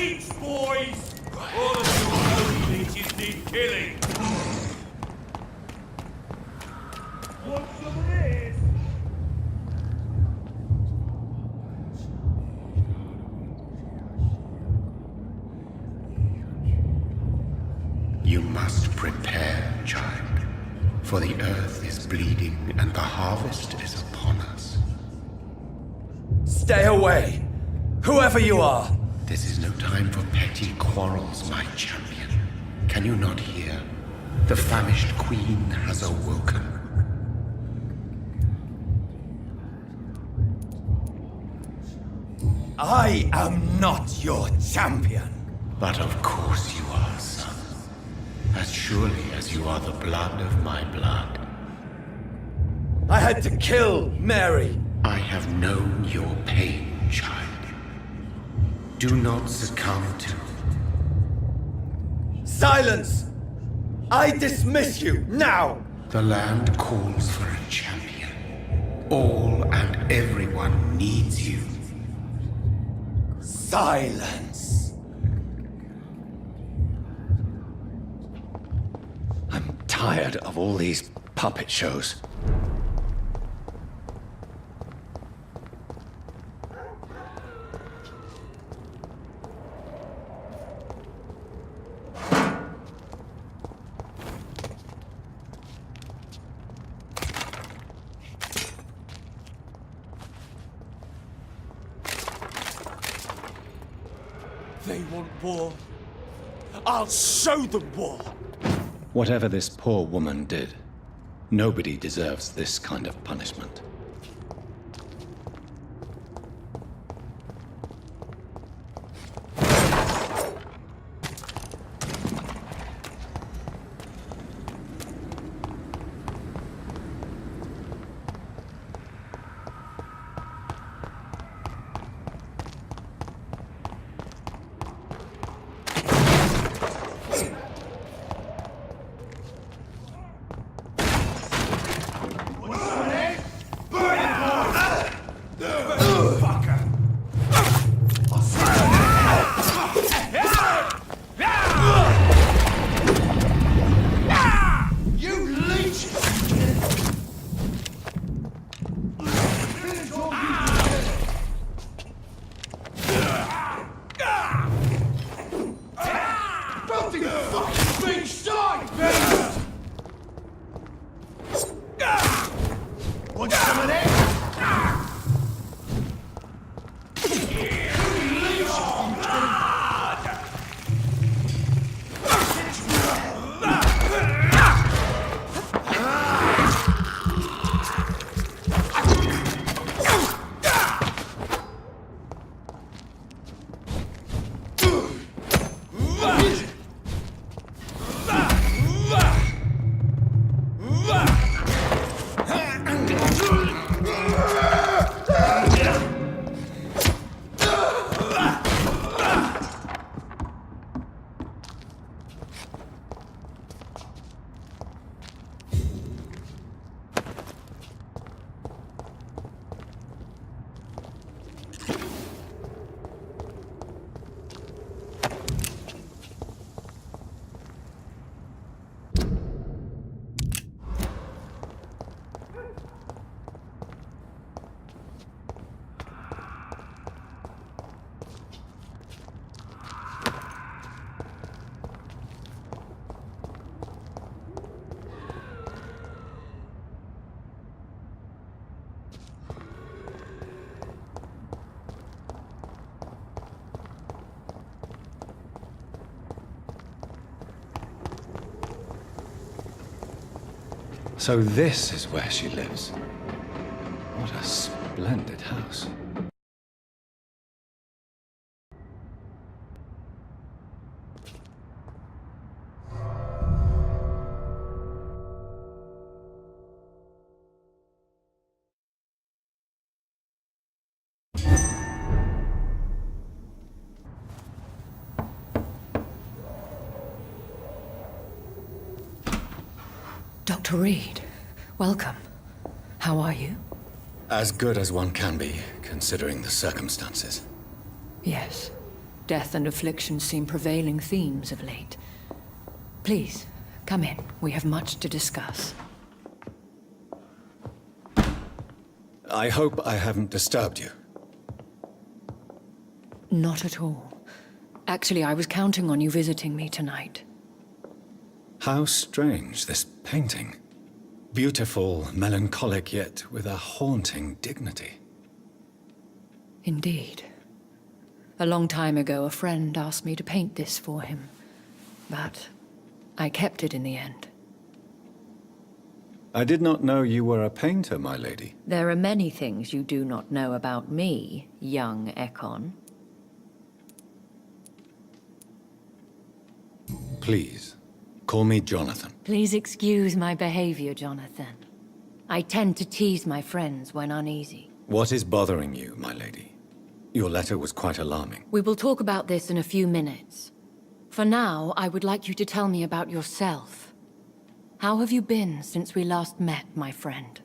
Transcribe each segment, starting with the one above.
Teach, boys! All of your holy leeches need killing! Want some of this? You must prepare, child, for the earth is bleeding and the harvest is upon us. Stay away! Whoever you are! This is no time for petty quarrels, my champion. Can you not hear? The famished queen has awoken. I am not your champion. But of course you are, son. As surely as you are the blood of my blood. I had to kill Mary. I have known your pain, child. Do not succumb to... Silence! I dismiss you, now! The land calls for a champion. All and everyone needs you. Silence! I'm tired of all these puppet shows. They want war. I'll show them war! Whatever this poor woman did, nobody deserves this kind of punishment. So this is where she lives. What a splendid house. Dr. Reed, welcome. How are you? As good as one can be, considering the circumstances. Yes. Death and affliction seem prevailing themes of late. Please, come in. We have much to discuss. I hope I haven't disturbed you. Not at all. Actually, I was counting on you visiting me tonight. How strange, this painting. Beautiful, melancholic, yet with a haunting dignity. Indeed. A long time ago, a friend asked me to paint this for him. But I kept it in the end. I did not know you were a painter, my lady. There are many things you do not know about me, young Ekon. Please, call me Jonathan. Please excuse my behavior, Jonathan. I tend to tease my friends when uneasy. What is bothering you, my lady? Your letter was quite alarming. We will talk about this in a few minutes. For now, I would like you to tell me about yourself. How have you been since we last met, my friend?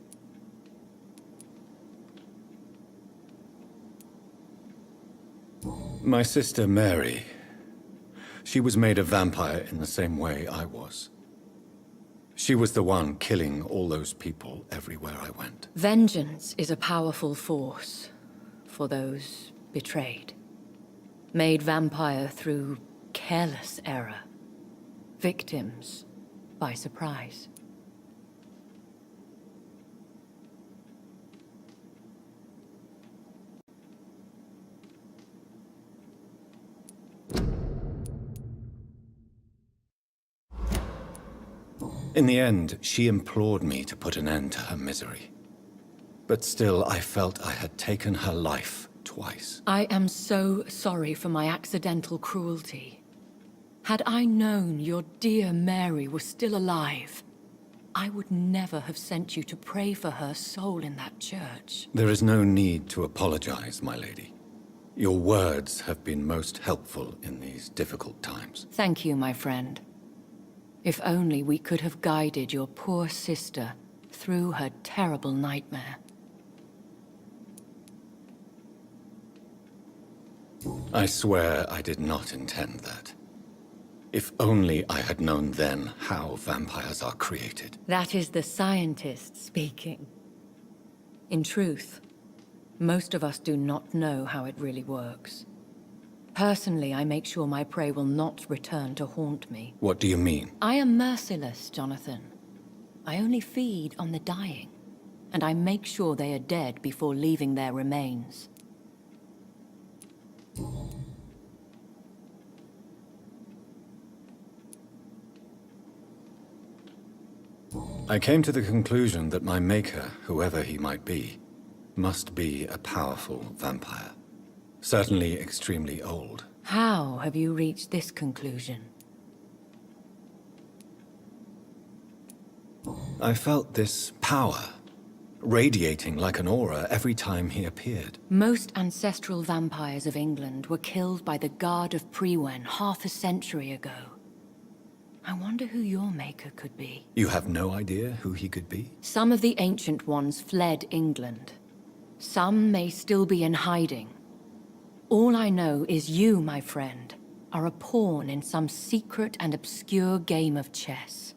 My sister Mary. She was made a vampire in the same way I was. She was the one killing all those people everywhere I went. Vengeance is a powerful force for those betrayed. Made vampire through careless error. Victims by surprise. In the end, she implored me to put an end to her misery. But still, I felt I had taken her life twice. I am so sorry for my accidental cruelty. Had I known your dear Mary was still alive, I would never have sent you to pray for her soul in that church. There is no need to apologize, my lady. Your words have been most helpful in these difficult times. Thank you, my friend. If only we could have guided your poor sister through her terrible nightmare. I swear I did not intend that. If only I had known then how vampires are created. That is the scientist speaking. In truth, most of us do not know how it really works. Personally, I make sure my prey will not return to haunt me. What do you mean? I am merciless, Jonathan. I only feed on the dying, and I make sure they are dead before leaving their remains. I came to the conclusion that my maker, whoever he might be, must be a powerful vampire. Certainly extremely old. How have you reached this conclusion? I felt this power, radiating like an aura every time he appeared. Most ancestral vampires of England were killed by the Guard of Priwen half a century ago. I wonder who your maker could be. You have no idea who he could be? Some of the ancient ones fled England. Some may still be in hiding. All I know is you, my friend, are a pawn in some secret and obscure game of chess.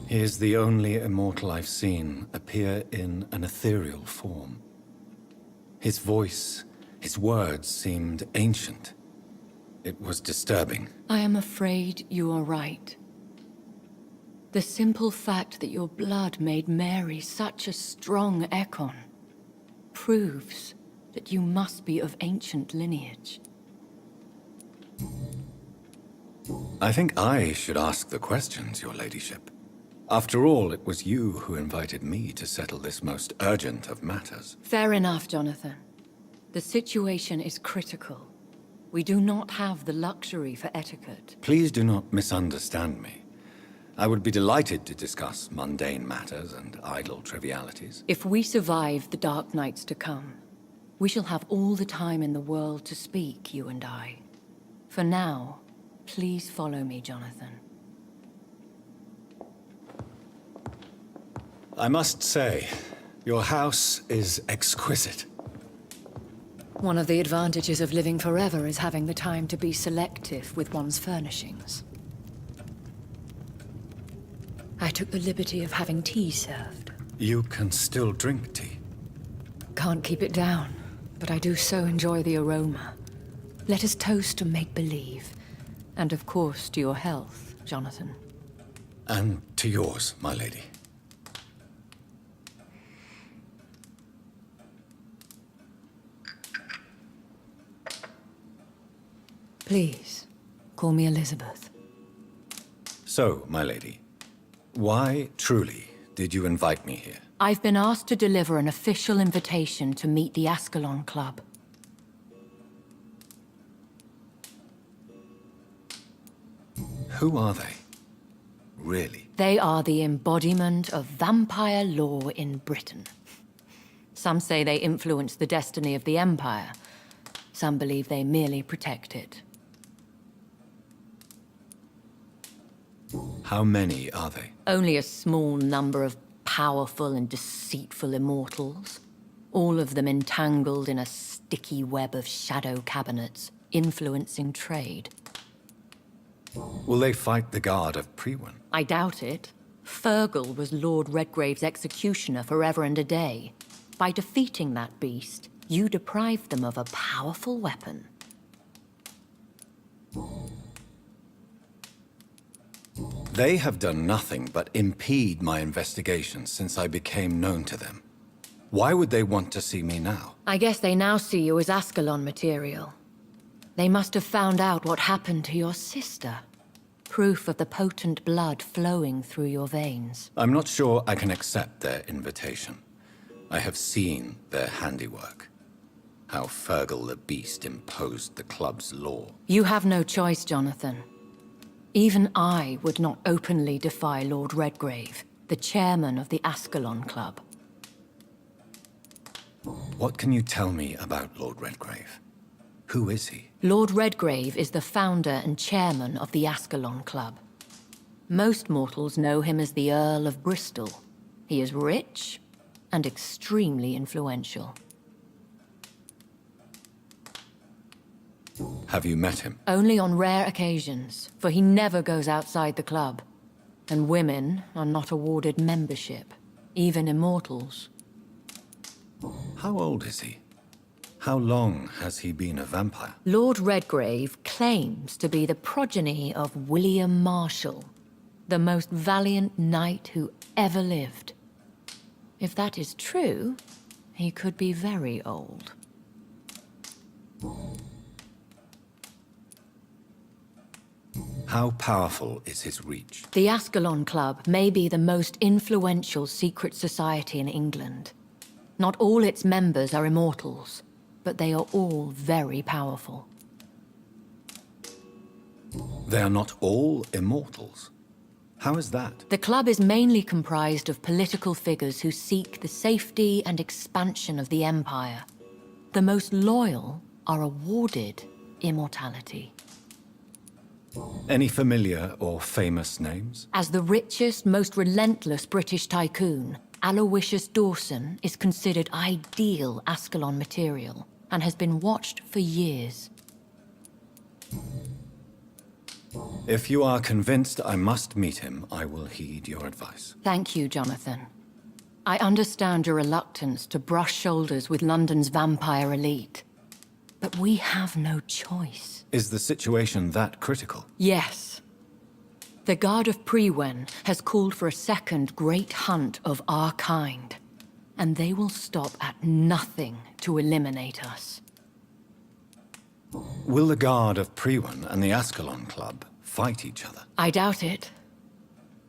He is the only immortal I've seen appear in an ethereal form. His voice, his words seemed ancient. It was disturbing. I am afraid you are right. The simple fact that your blood made Mary such a strong Ekon proves that you must be of ancient lineage. I think I should ask the questions, your ladyship. After all, it was you who invited me to settle this most urgent of matters. Fair enough, Jonathan. The situation is critical. We do not have the luxury for etiquette. Please do not misunderstand me. I would be delighted to discuss mundane matters and idle trivialities. If we survive the dark nights to come, we shall have all the time in the world to speak, you and I. For now, please follow me, Jonathan. I must say, your house is exquisite. One of the advantages of living forever is having the time to be selective with one's furnishings. I took the liberty of having tea served. You can still drink tea. Can't keep it down, but I do so enjoy the aroma. Let us toast to make-believe. And of course, to your health, Jonathan. And to yours, my lady. Please, call me Elizabeth. So, my lady, why truly did you invite me here? I've been asked to deliver an official invitation to meet the Ascalon Club. Who are they? Really? They are the embodiment of vampire law in Britain. Some say they influence the destiny of the Empire. Some believe they merely protect it. How many are they? Only a small number of powerful and deceitful immortals. All of them entangled in a sticky web of shadow cabinets, influencing trade. Will they fight the guard of Priwen? I doubt it. Fergal was Lord Redgrave's executioner forever and a day. By defeating that beast, you deprived them of a powerful weapon. They have done nothing but impede my investigation since I became known to them. Why would they want to see me now? I guess they now see you as Ascalon material. They must have found out what happened to your sister. Proof of the potent blood flowing through your veins. I'm not sure I can accept their invitation. I have seen their handiwork. How Fergal the Beast imposed the club's law. You have no choice, Jonathan. Even I would not openly defy Lord Redgrave, the chairman of the Ascalon Club. What can you tell me about Lord Redgrave? Who is he? Lord Redgrave is the founder and chairman of the Ascalon Club. Most mortals know him as the Earl of Bristol. He is rich and extremely influential. Have you met him? Only on rare occasions, for he never goes outside the club. And women are not awarded membership, even immortals. How old is he? How long has he been a vampire? Lord Redgrave claims to be the progeny of William Marshall, the most valiant knight who ever lived. If that is true, he could be very old. How powerful is his reach? The Ascalon Club may be the most influential secret society in England. Not all its members are immortals, but they are all very powerful. They are not all immortals. How is that? The club is mainly comprised of political figures who seek the safety and expansion of the Empire. The most loyal are awarded immortality. Any familiar or famous names? As the richest, most relentless British tycoon, Aloysius Dawson is considered ideal Ascalon material and has been watched for years. If you are convinced I must meet him, I will heed your advice. Thank you, Jonathan. I understand your reluctance to brush shoulders with London's vampire elite. But we have no choice. Is the situation that critical? Yes. The Guard of Priwen has called for a second great hunt of our kind. And they will stop at nothing to eliminate us. Will the Guard of Priwen and the Ascalon Club fight each other? I doubt it.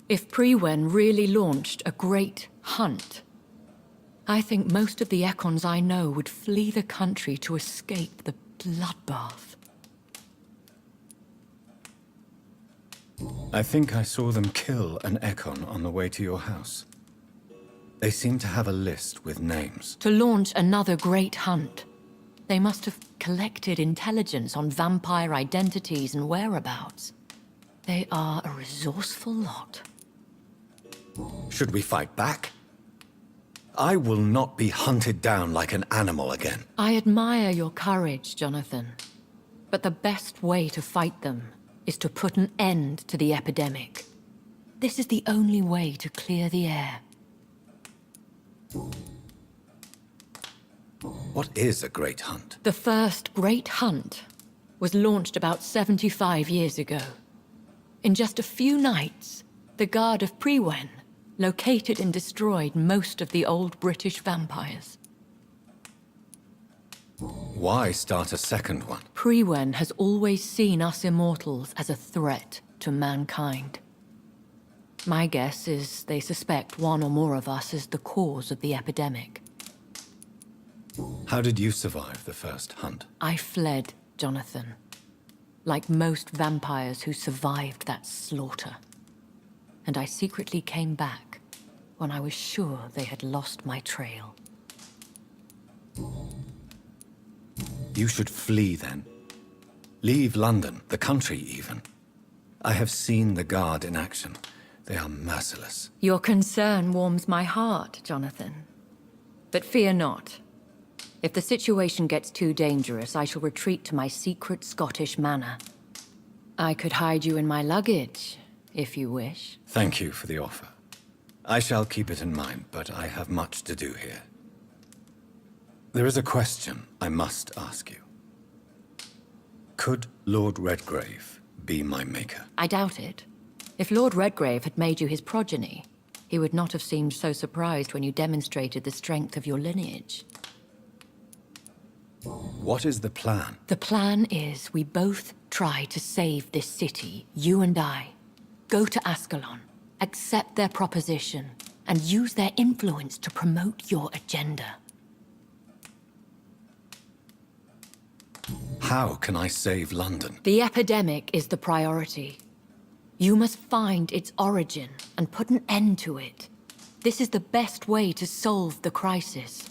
If Priwen really launched a great hunt, I think most of the Ekons I know would flee the country to escape the bloodbath. I think I saw them kill an Ekon on the way to your house. They seem to have a list with names. To launch another great hunt, they must have collected intelligence on vampire identities and whereabouts. They are a resourceful lot. Should we fight back? I will not be hunted down like an animal again. I admire your courage, Jonathan. But the best way to fight them is to put an end to the epidemic. This is the only way to clear the air. What is a great hunt? The first great hunt was launched about 75 years ago. In just a few nights, the Guard of Priwen located and destroyed most of the old British vampires. Why start a second one? Priwen has always seen us immortals as a threat to mankind. My guess is they suspect one or more of us is the cause of the epidemic. How did you survive the first hunt? I fled, Jonathan. Like most vampires who survived that slaughter. And I secretly came back when I was sure they had lost my trail. You should flee then. Leave London, the country even. I have seen the Guard in action. They are merciless. Your concern warms my heart, Jonathan. But fear not. If the situation gets too dangerous, I shall retreat to my secret Scottish manor. I could hide you in my luggage, if you wish. Thank you for the offer. I shall keep it in mind, but I have much to do here. There is a question I must ask you. Could Lord Redgrave be my maker? I doubt it. If Lord Redgrave had made you his progeny, he would not have seemed so surprised when you demonstrated the strength of your lineage. What is the plan? The plan is we both try to save this city, you and I. Go to Ascalon, accept their proposition, and use their influence to promote your agenda. How can I save London? The epidemic is the priority. You must find its origin and put an end to it. This is the best way to solve the crisis.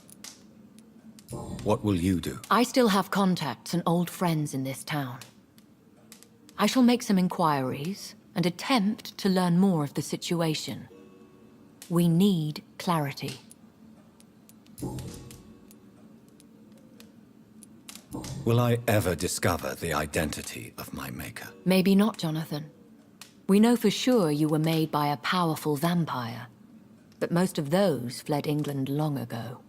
What will you do? I still have contacts and old friends in this town. I shall make some inquiries and attempt to learn more of the situation. We need clarity. Will I ever discover the identity of my maker? Maybe not, Jonathan. We know for sure you were made by a powerful vampire, but most of those fled England long ago.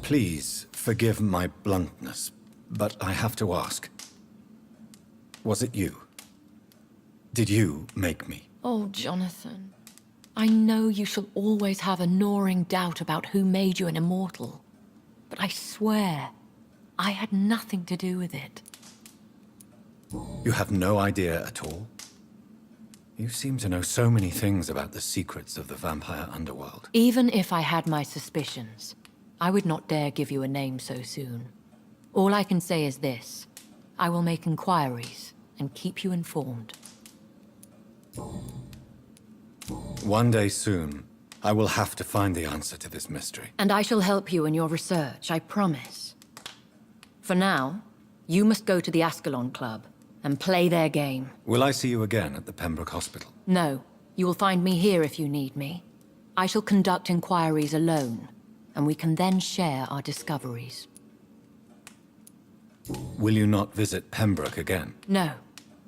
Please forgive my bluntness, but I have to ask. Was it you? Did you make me? Oh, Jonathan. I know you shall always have a gnawing doubt about who made you an immortal. But I swear, I had nothing to do with it. You have no idea at all? You seem to know so many things about the secrets of the vampire underworld. Even if I had my suspicions, I would not dare give you a name so soon. All I can say is this. I will make inquiries and keep you informed. One day soon, I will have to find the answer to this mystery. And I shall help you in your research, I promise. For now, you must go to the Ascalon Club and play their game. Will I see you again at the Pembroke Hospital? No, you will find me here if you need me. I shall conduct inquiries alone, and we can then share our discoveries. Will you not visit Pembroke again? No.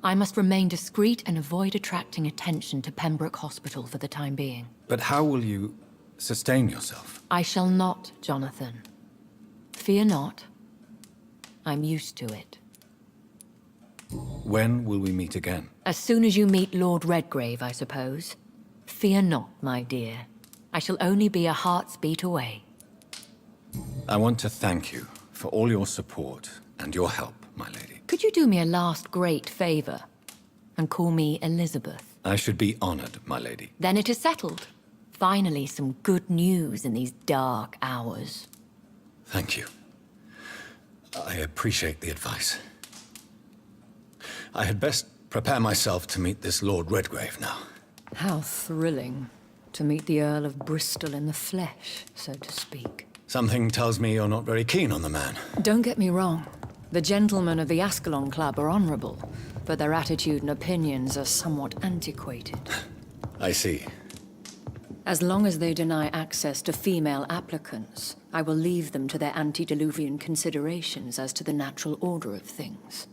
I must remain discreet and avoid attracting attention to Pembroke Hospital for the time being. But how will you sustain yourself? I shall not, Jonathan. Fear not. I'm used to it. When will we meet again? As soon as you meet Lord Redgrave, I suppose. Fear not, my dear. I shall only be a heart's beat away. I want to thank you for all your support and your help, my lady. Could you do me a last great favor and call me Elizabeth? I should be honored, my lady. Then it is settled. Finally, some good news in these dark hours. Thank you. I appreciate the advice. I had best prepare myself to meet this Lord Redgrave now. How thrilling to meet the Earl of Bristol in the flesh, so to speak. Something tells me you're not very keen on the man. Don't get me wrong. The gentlemen of the Ascalon Club are honorable, but their attitude and opinions are somewhat antiquated. I see. As long as they deny access to female applicants, I will leave them to their antediluvian considerations as to the natural order of things.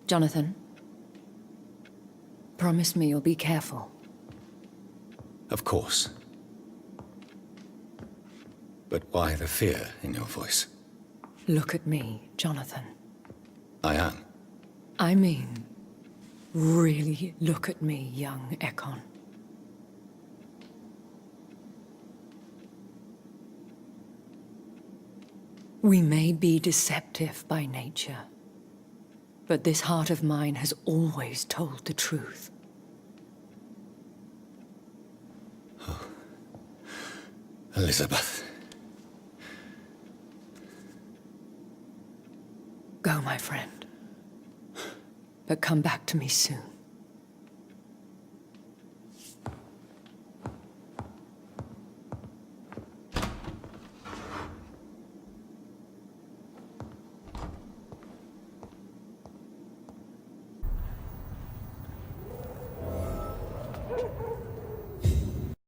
Jonathan, promise me you'll be careful. Of course. But why the fear in your voice? Look at me, Jonathan. I am. I mean, really look at me, young Ekon. We may be deceptive by nature, but this heart of mine has always told the truth. Oh. Elizabeth. Go, my friend. But come back to me soon.